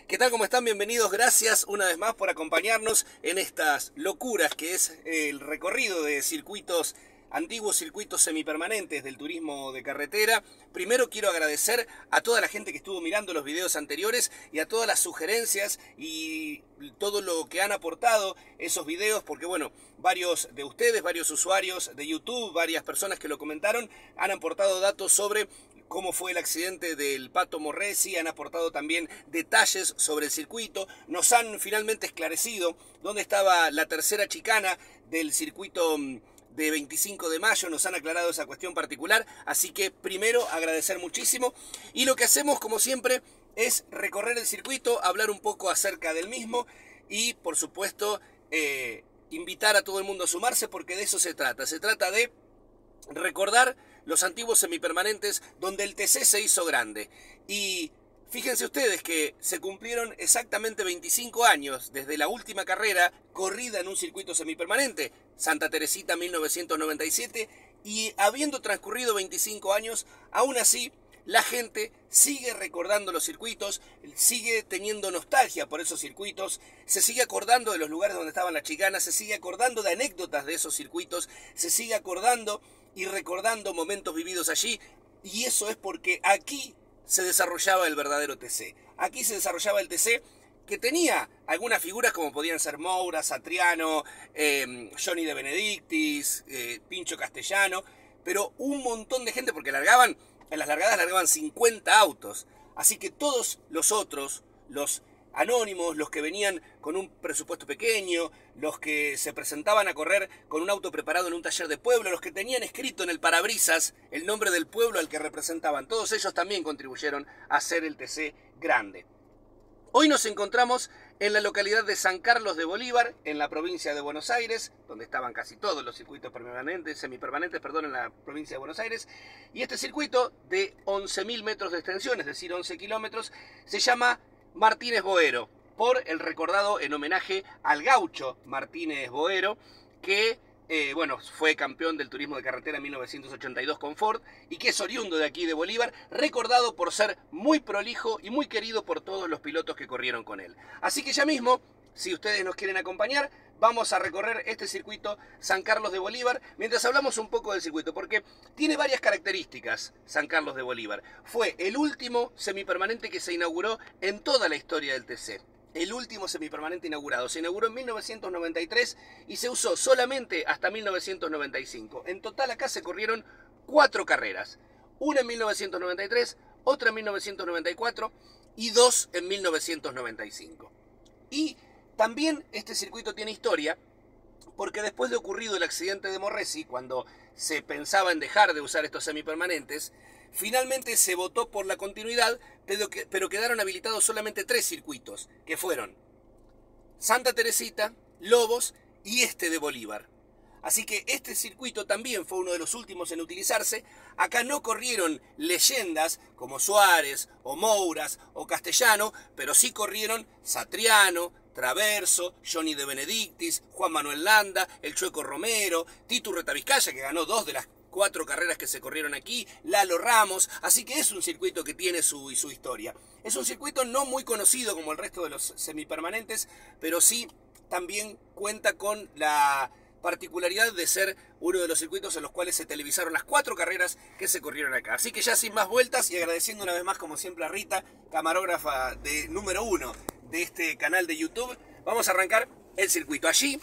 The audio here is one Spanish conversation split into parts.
¿Qué tal? ¿Cómo están? Bienvenidos. Gracias una vez más por acompañarnos en estas locuras que es el recorrido de circuitos antiguos, circuitos semipermanentes del turismo de carretera. Primero quiero agradecer a toda la gente que estuvo mirando los videos anteriores y a todas las sugerencias y todo lo que han aportado esos videos, porque bueno, varios de ustedes, varios usuarios de YouTube, varias personas que lo comentaron, han aportado datos sobre cómo fue el accidente del Pato Morresi, han aportado también detalles sobre el circuito, nos han finalmente esclarecido dónde estaba la tercera chicana del circuito de 25 de mayo, nos han aclarado esa cuestión particular, así que primero agradecer muchísimo, y lo que hacemos como siempre es recorrer el circuito, hablar un poco acerca del mismo y por supuesto invitar a todo el mundo a sumarse, porque de eso se trata de recordar los antiguos semipermanentes donde el TC se hizo grande. Y fíjense ustedes que se cumplieron exactamente 25 años desde la última carrera corrida en un circuito semipermanente, Santa Teresita 1997, y habiendo transcurrido 25 años, aún así la gente sigue recordando los circuitos, sigue teniendo nostalgia por esos circuitos, se sigue acordando de los lugares donde estaban las chicanas, se sigue acordando de anécdotas de esos circuitos, se sigue acordando y recordando momentos vividos allí, y eso es porque aquí se desarrollaba el verdadero TC. Aquí se desarrollaba el TC que tenía algunas figuras como podían ser Moura, Satriano, Johnny de Benedictis, Pincho Castellano, pero un montón de gente, porque en las largadas largaban 50 autos. Así que todos los otros, los anónimos, los que venían con un presupuesto pequeño, los que se presentaban a correr con un auto preparado en un taller de pueblo, los que tenían escrito en el parabrisas el nombre del pueblo al que representaban, todos ellos también contribuyeron a hacer el TC grande. Hoy nos encontramos en la localidad de San Carlos de Bolívar, en la provincia de Buenos Aires, donde estaban casi todos los circuitos semipermanentes, en la provincia de Buenos Aires. Y este circuito de 11.000 metros de extensión, es decir, 11 kilómetros, se llama Martínez Boero, por el recordado en homenaje al gaucho Martínez Boero, que fue campeón del turismo de carretera en 1982 con Ford y que es oriundo de aquí de Bolívar, recordado por ser muy prolijo y muy querido por todos los pilotos que corrieron con él. Así que ya mismo, si ustedes nos quieren acompañar, vamos a recorrer este circuito San Carlos de Bolívar, mientras hablamos un poco del circuito, porque tiene varias características San Carlos de Bolívar. Fue el último semipermanente que se inauguró en toda la historia del TC. El último semipermanente inaugurado. Se inauguró en 1993 y se usó solamente hasta 1995. En total acá se corrieron 4 carreras. Una en 1993, otra en 1994 y 2 en 1995. Y también este circuito tiene historia, porque después de ocurrido el accidente de Morresi, cuando se pensaba en dejar de usar estos semipermanentes, finalmente se votó por la continuidad, pero quedaron habilitados solamente 3 circuitos, que fueron Santa Teresita, Lobos y este de Bolívar. Así que este circuito también fue uno de los últimos en utilizarse. Acá no corrieron leyendas como Suárez o Mouras o Castellano, pero sí corrieron Satriano, Traverso, Johnny de Benedictis, Juan Manuel Landa, el Chueco Romero, Tito Urretavizcaya, que ganó 2 de las 4 carreras que se corrieron aquí, Lalo Ramos, así que es un circuito que tiene su historia. Es un circuito no muy conocido como el resto de los semipermanentes, pero sí también cuenta con la particularidad de ser uno de los circuitos en los cuales se televisaron las 4 carreras que se corrieron acá. Así que ya sin más vueltas y agradeciendo una vez más como siempre a Rita, camarógrafa de número 1 de este canal de YouTube, vamos a arrancar el circuito. Allí,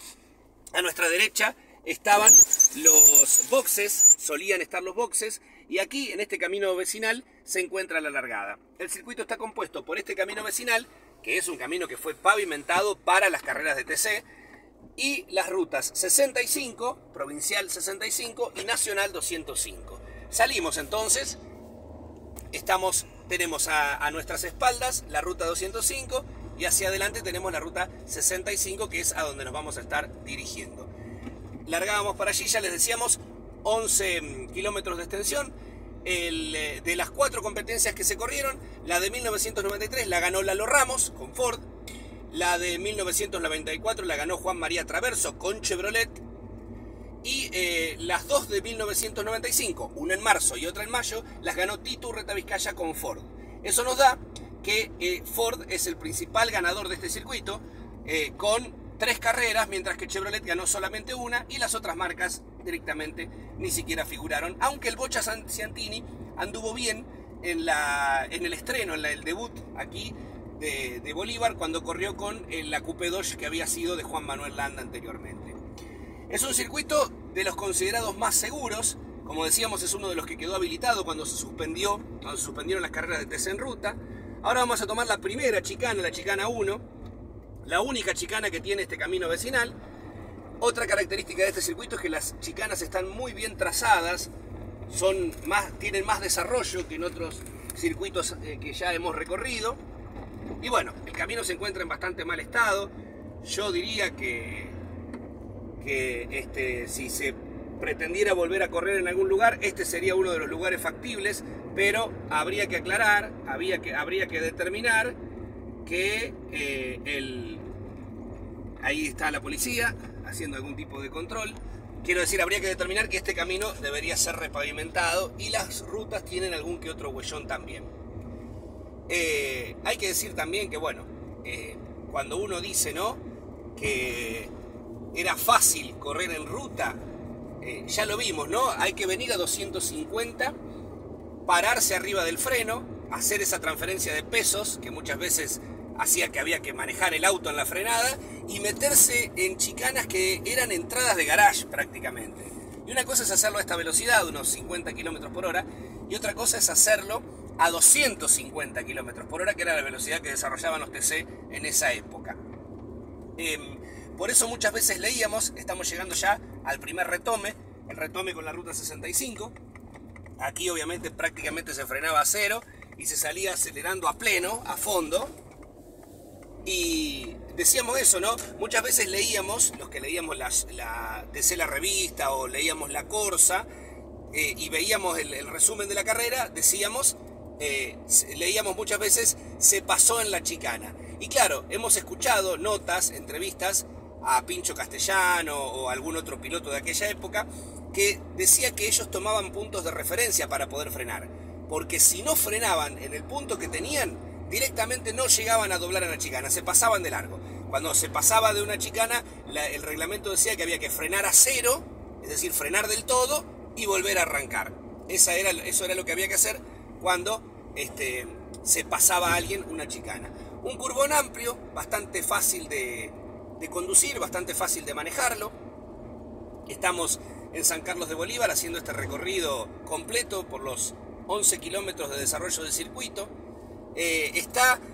a nuestra derecha, estaban los boxes, solían estar los boxes, y aquí en este camino vecinal se encuentra la largada. El circuito está compuesto por este camino vecinal, que es un camino que fue pavimentado para las carreras de TC, y las rutas 65, Provincial 65 y Nacional 205. Salimos entonces, tenemos a nuestras espaldas la ruta 205 y hacia adelante tenemos la ruta 65, que es a donde nos vamos a estar dirigiendo. Largábamos para allí, ya les decíamos, 11 kilómetros de extensión. De las 4 competencias que se corrieron, la de 1993 la ganó Lalo Ramos con Ford, la de 1994 la ganó Juan María Traverso con Chevrolet, y las 2 de 1995, una en marzo y otra en mayo, las ganó Tito Urretavizcaya con Ford. Eso nos da que Ford es el principal ganador de este circuito, con 3 carreras, mientras que Chevrolet ganó solamente una y las otras marcas directamente ni siquiera figuraron, aunque el Bocha Ciantini anduvo bien en el estreno, en el debut aquí de Bolívar, cuando corrió con la Coupé Dodge que había sido de Juan Manuel Landa anteriormente. Es un circuito de los considerados más seguros. Como decíamos, es uno de los que quedó habilitado cuando se suspendieron las carreras de TC en ruta. Ahora vamos a tomar la primera chicana, la chicana 1, la única chicana que tiene este camino vecinal. Otra característica de este circuito es que las chicanas están muy bien trazadas, tienen más desarrollo que en otros circuitos que ya hemos recorrido. Y bueno, el camino se encuentra en bastante mal estado. Yo diría que si se pretendiera volver a correr en algún lugar, este sería uno de los lugares factibles, pero habría que aclarar, habría que determinar que ahí está la policía haciendo algún tipo de control. Quiero decir, habría que determinar que este camino debería ser repavimentado y las rutas tienen algún que otro huellón también. Hay que decir también que, bueno, cuando uno dice, ¿no?, que era fácil correr en ruta, ya lo vimos, ¿no? Hay que venir a 250, pararse arriba del freno, hacer esa transferencia de pesos que muchas veces hacía que había que manejar el auto en la frenada y meterse en chicanas que eran entradas de garage prácticamente. Y una cosa es hacerlo a esta velocidad, unos 50 km por hora, y otra cosa es hacerlo a 250 km por hora, que era la velocidad que desarrollaban los TC en esa época. Por eso muchas veces leíamos, estamos llegando ya al primer retome, el retome con la ruta 65. Aquí obviamente prácticamente se frenaba a cero y se salía acelerando a pleno, a fondo. Y decíamos eso, ¿no? Muchas veces leíamos, los que leíamos la TC La Revista o leíamos la Corsa, y veíamos el resumen de la carrera, decíamos, leíamos muchas veces, se pasó en la chicana. Y claro, hemos escuchado notas, entrevistas a Pincho Castellano o algún otro piloto de aquella época que decía que ellos tomaban puntos de referencia para poder frenar, porque si no frenaban en el punto que tenían, directamente no llegaban a doblar en la chicana, se pasaban de largo. Cuando se pasaba de una chicana, el reglamento decía que había que frenar a cero, es decir, frenar del todo y volver a arrancar. Eso era lo que había que hacer cuando se pasaba a alguien una chicana. Un curvón amplio, bastante fácil de conducir, bastante fácil de manejarlo. Estamos en San Carlos de Bolívar haciendo este recorrido completo por los 11 kilómetros de desarrollo del circuito.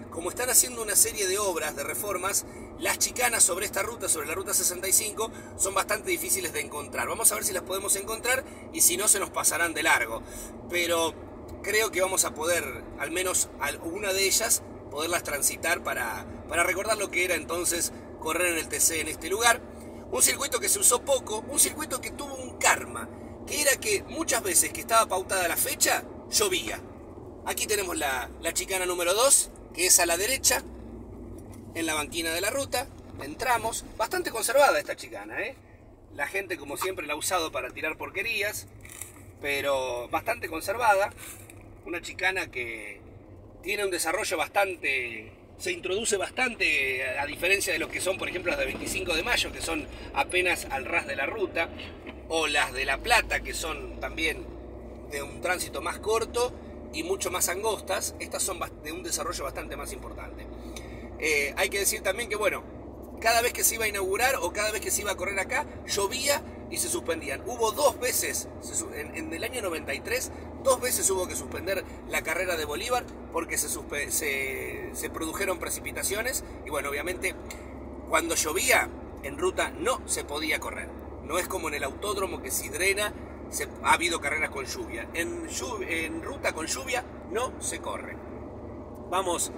Como están haciendo una serie de obras, de reformas, las chicanas sobre esta ruta, sobre la ruta 65, son bastante difíciles de encontrar. Vamos a ver si las podemos encontrar y si no se nos pasarán de largo. Pero creo que vamos a poder, al menos alguna de ellas, poderlas transitar para recordar lo que era entonces correr en el TC en este lugar. Un circuito que se usó poco, un circuito que tuvo un karma, que era que muchas veces que estaba pautada la fecha, llovía. Aquí tenemos la chicana número 2, que es a la derecha, en la banquina de la ruta. Entramos, bastante conservada esta chicana, ¿eh? La gente, como siempre, la ha usado para tirar porquerías, pero bastante conservada. Una chicana que tiene un desarrollo bastante... se introduce bastante, a diferencia de lo que son, por ejemplo, las de 25 de mayo, que son apenas al ras de la ruta, o las de La Plata, que son también de un tránsito más corto y mucho más angostas. Estas son de un desarrollo bastante más importante. Hay que decir también que, bueno, cada vez que se iba a inaugurar o cada vez que se iba a correr acá, llovía y se suspendían. Hubo 2 veces, en el año 93, 2 veces hubo que suspender la carrera de Bolívar porque se produjeron precipitaciones. Y bueno, obviamente, cuando llovía, en ruta no se podía correr. No es como en el autódromo que si drena, ha habido carreras con lluvia. En ruta con lluvia no se corre. Vamos,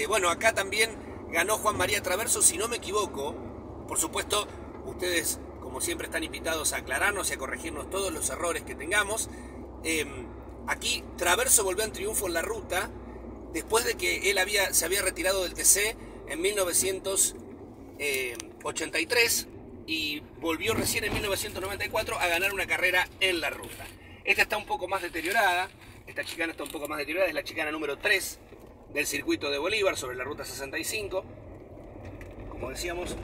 bueno, acá también ganó Juan María Traverso, si no me equivoco. Por supuesto, ustedes, como siempre, están invitados a aclararnos y a corregirnos todos los errores que tengamos. Aquí Traverso volvió en triunfo en la ruta después de que él se había retirado del TC en 1983 y volvió recién en 1994 a ganar una carrera en la ruta. Esta está un poco más deteriorada, esta chicana está un poco más deteriorada, es la chicana número 3 del circuito de Bolívar sobre la ruta 65. Como decíamos,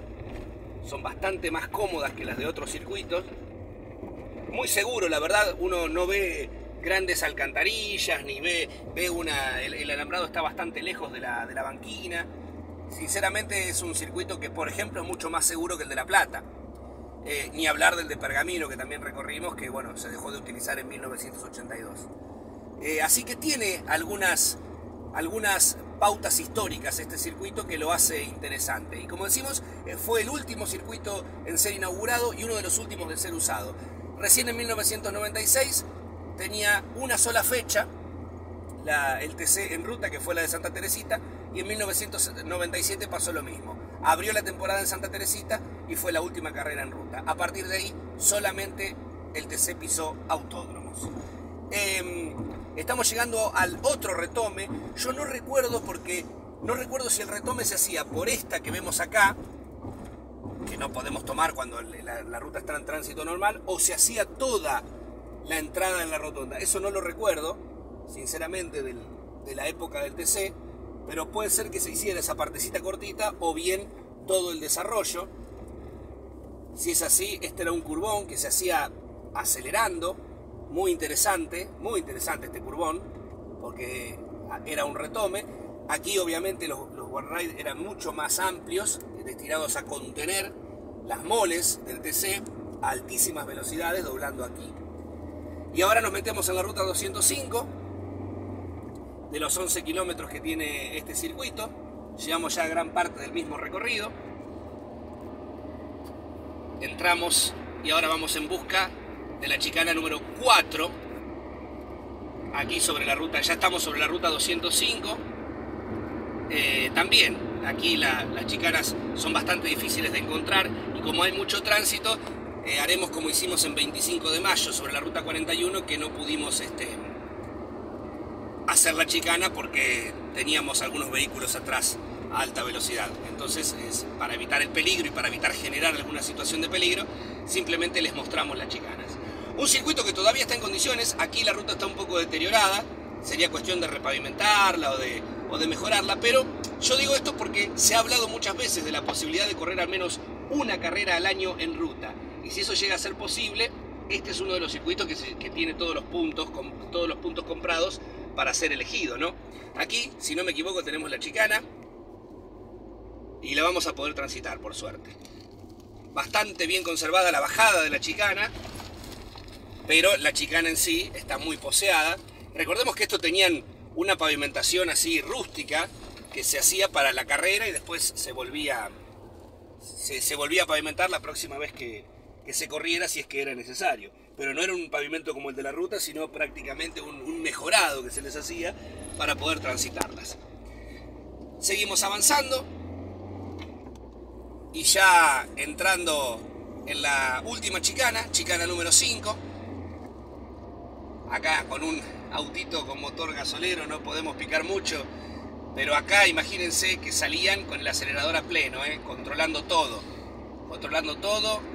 son bastante más cómodas que las de otros circuitos. Muy seguro, la verdad, uno no ve grandes alcantarillas, ni ve el alambrado está bastante lejos de la banquina. Sinceramente es un circuito que, por ejemplo, es mucho más seguro que el de La Plata. Ni hablar del de Pergamino, que también recorrimos, que bueno, se dejó de utilizar en 1982. Así que tiene algunas pautas históricas este circuito que lo hace interesante. Y como decimos, fue el último circuito en ser inaugurado y uno de los últimos de ser usado. Recién en 1996 tenía una sola fecha, el TC en ruta, que fue la de Santa Teresita, y en 1997 pasó lo mismo. Abrió la temporada en Santa Teresita y fue la última carrera en ruta. A partir de ahí solamente el TC pisó autódromos. Estamos llegando al otro retome. Yo no recuerdo si el retome se hacía por esta que vemos acá, que no podemos tomar cuando la ruta está en tránsito normal, o se hacía toda la entrada en la rotonda. Eso no lo recuerdo, sinceramente, de la época del TC, pero puede ser que se hiciera esa partecita cortita o bien todo el desarrollo. Si es así, este era un curbón que se hacía acelerando. Muy interesante este curbón, porque era un retome. Aquí obviamente los one-ride eran mucho más amplios, destinados a contener las moles del TC a altísimas velocidades, doblando aquí. Y ahora nos metemos en la ruta 205, de los 11 kilómetros que tiene este circuito. Llevamos ya gran parte del mismo recorrido. Entramos y ahora vamos en busca de la chicana número 4, aquí sobre la ruta, ya estamos sobre la ruta 205. También aquí las chicanas son bastante difíciles de encontrar, y como hay mucho tránsito, haremos como hicimos en 25 de mayo sobre la ruta 41, que no pudimos hacer la chicana porque teníamos algunos vehículos atrás a alta velocidad. Entonces, para evitar el peligro y para evitar generar alguna situación de peligro, simplemente les mostramos las chicanas. Un circuito que todavía está en condiciones. Aquí la ruta está un poco deteriorada, sería cuestión de repavimentarla o de mejorarla, pero yo digo esto porque se ha hablado muchas veces de la posibilidad de correr al menos una carrera al año en ruta, y si eso llega a ser posible, este es uno de los circuitos que tiene todos los puntos comprados para ser elegido, ¿no? Aquí, si no me equivoco, tenemos la chicana y la vamos a poder transitar, por suerte. Bastante bien conservada la bajada de la chicana, pero la chicana en sí está muy poseada. Recordemos que esto tenían una pavimentación así rústica que se hacía para la carrera y después se volvía a pavimentar la próxima vez que se corriera, si es que era necesario. Pero no era un pavimento como el de la ruta, sino prácticamente un mejorado que se les hacía para poder transitarlas. Seguimos avanzando y ya entrando en la última chicana, chicana número 5. Acá con un autito con motor gasolero no podemos picar mucho, pero acá imagínense que salían con el acelerador a pleno, controlando todo,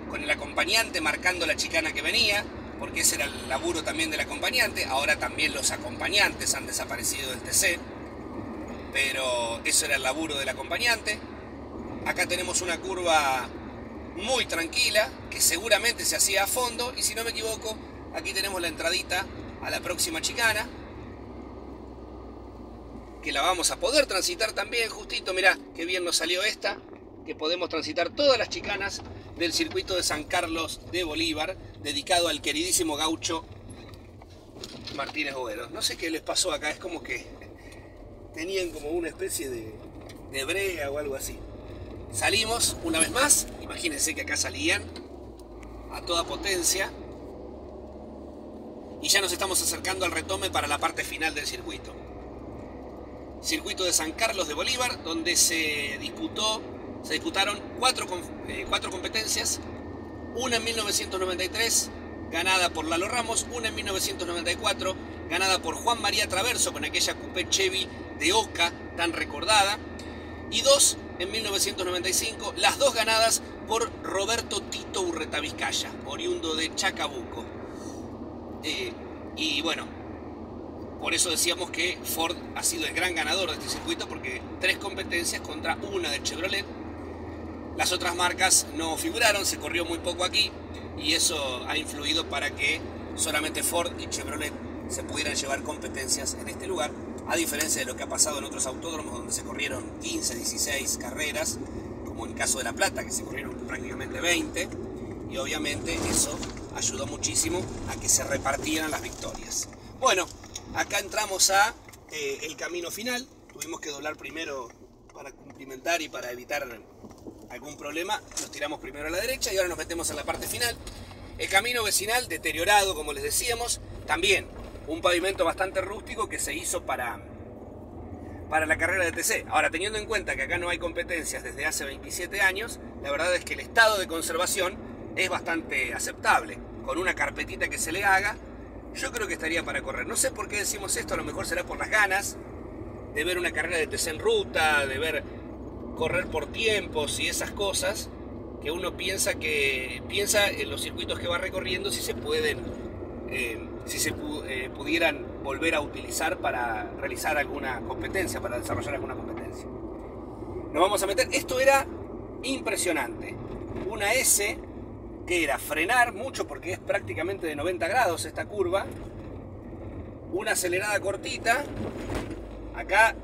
con el acompañante marcando la chicana que venía, porque ese era el laburo también del acompañante. Ahora también los acompañantes han desaparecido del TC, pero eso era el laburo del acompañante. Acá tenemos una curva muy tranquila que seguramente se hacía a fondo, y si no me equivoco, aquí tenemos la entradita a la próxima chicana, que la vamos a poder transitar también justito. Mirá qué bien nos salió esta, que podemos transitar todas las chicanas del circuito de San Carlos de Bolívar, dedicado al queridísimo gaucho Martínez Bogueros. No sé qué les pasó acá, es como que tenían como una especie de brega o algo así. Salimos una vez más, imagínense que acá salían a toda potencia, y ya nos estamos acercando al retome para la parte final del circuito. Circuito de San Carlos de Bolívar, donde se disputaron cuatro competencias. Una en 1993, ganada por Lalo Ramos. Una en 1994, ganada por Juan María Traverso, con aquella coupé Chevy de Oca tan recordada. Y dos en 1995, las dos ganadas por Roberto Tito Urreta Vizcaya, oriundo de Chacabuco. Y bueno, Por eso decíamos que Ford ha sido el gran ganador de este circuito, porque 3 competencias contra una de Chevrolet. Las otras marcas no figuraron, se corrió muy poco aquí y eso ha influido para que solamente Ford y Chevrolet se pudieran llevar competencias en este lugar, a diferencia de lo que ha pasado en otros autódromos donde se corrieron 15, 16 carreras, como en el caso de La Plata, que se corrieron prácticamente 20, y obviamente eso ayudó muchísimo a que se repartieran las victorias. Bueno, acá entramos a el camino final. Tuvimos que doblar primero para cumplimentar y para evitar algún problema. Nos tiramos primero a la derecha y ahora nos metemos en la parte final. El camino vecinal deteriorado, como les decíamos, también un pavimento bastante rústico que se hizo para la carrera de TC. Ahora, teniendo en cuenta que acá no hay competencias desde hace 27 años, la verdad es que el estado de conservación es bastante aceptable. Con una carpetita que se le haga, yo creo que estaría para correr. No sé por qué decimos esto, a lo mejor será por las ganas de ver una carrera de TC en ruta, de ver correr por tiempos y esas cosas que uno piensa en los circuitos que va recorriendo, si se pueden, pudieran volver a utilizar para realizar alguna competencia, para desarrollar alguna competencia. Nos vamos a meter, esto era impresionante, una S que era frenar mucho porque es prácticamente de 90 grados esta curva, una acelerada cortita, acá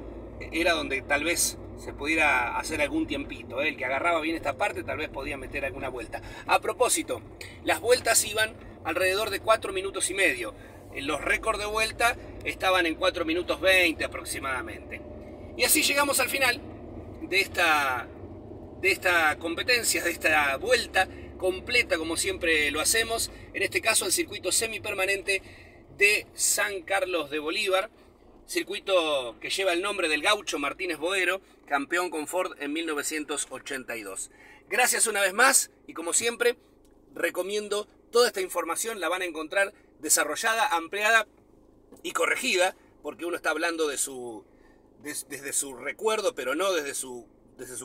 era donde tal vez se pudiera hacer algún tiempito, el que agarraba bien esta parte tal vez podía meter alguna vuelta. A propósito, las vueltas iban alrededor de 4 minutos y medio, los récords de vuelta estaban en 4 minutos 20 aproximadamente. Y así llegamos al final de esta competencia, de esta vuelta completa, como siempre lo hacemos, en este caso el circuito semipermanente de San Carlos de Bolívar, circuito que lleva el nombre del gaucho Martínez Boero, campeón con Ford en 1982. Gracias una vez más y como siempre recomiendo toda esta información, la van a encontrar desarrollada, ampliada y corregida, porque uno está hablando desde su recuerdo, pero no desde su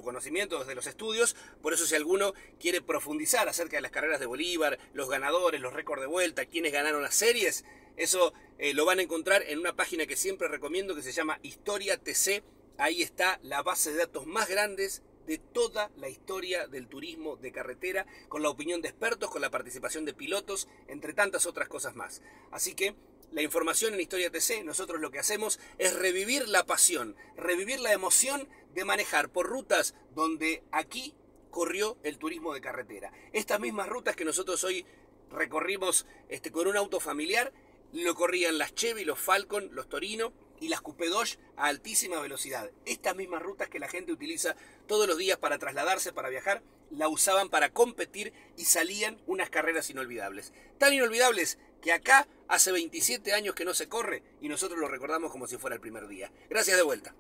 conocimiento, desde los estudios. Por eso si alguno quiere profundizar acerca de las carreras de Bolívar, los ganadores, los récords de vuelta, quienes ganaron las series, eso lo van a encontrar en una página que siempre recomiendo que se llama Historia TC. Ahí está la base de datos más grandes de toda la historia del turismo de carretera, con la opinión de expertos, con la participación de pilotos, entre tantas otras cosas más. Así que la información en Historia TC, nosotros lo que hacemos es revivir la pasión, revivir la emoción de manejar por rutas donde aquí corrió el turismo de carretera. Estas mismas rutas que nosotros hoy recorrimos con un auto familiar, lo corrían las Chevy, los Falcon, los Torino y las Coupé Dodge a altísima velocidad. Estas mismas rutas que la gente utiliza todos los días para trasladarse, para viajar, la usaban para competir y salían unas carreras inolvidables. Tan inolvidables que acá hace 27 años que no se corre y nosotros lo recordamos como si fuera el primer día. Gracias de vuelta.